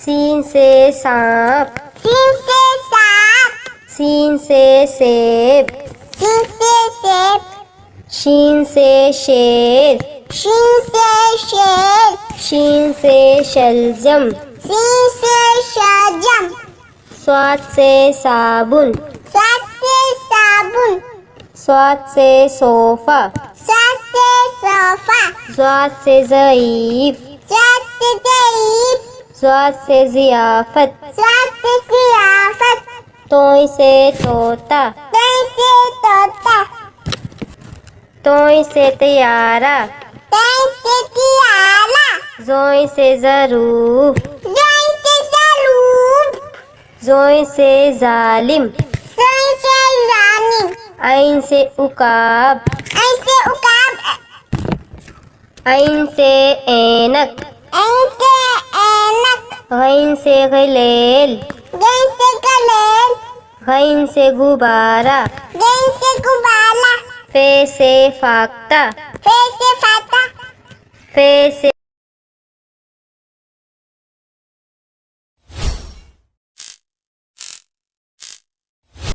scene से सांप, scene से सांप, सीन से सेब, सीन से सेब, शीन से शेर, शीन से शेर, शीन से शलजम, शीन से शलजम, स्वाद से साबुन, स्वाद से साबुन, स्वाद से सोफा, स्वाद से सोफा, स्वाद से ज़ईफ, स्वाद से ज़ईफ, स्वाद से ज़ियाफ़त, स्वाद से ज़ियाफ़त, तोय से तोता, तोय से तोता, तोय से तैयारा, तोय से तियारा, ज़ोय से ज़रूफ, ज़ोय से ज़रूफ, ज़ोय से ज़ालिम, ज़ोय से ज़ालिम, ऐन से उकाब, ऐसे उकाब, ऐन से ऐनक, ऐसे ऐनक, गैन से गलेल, गैन से गलेल, गैन से गुब्बारा, गैन से गुब्बारा, फे से फाख्ता, फे से फाता, फे से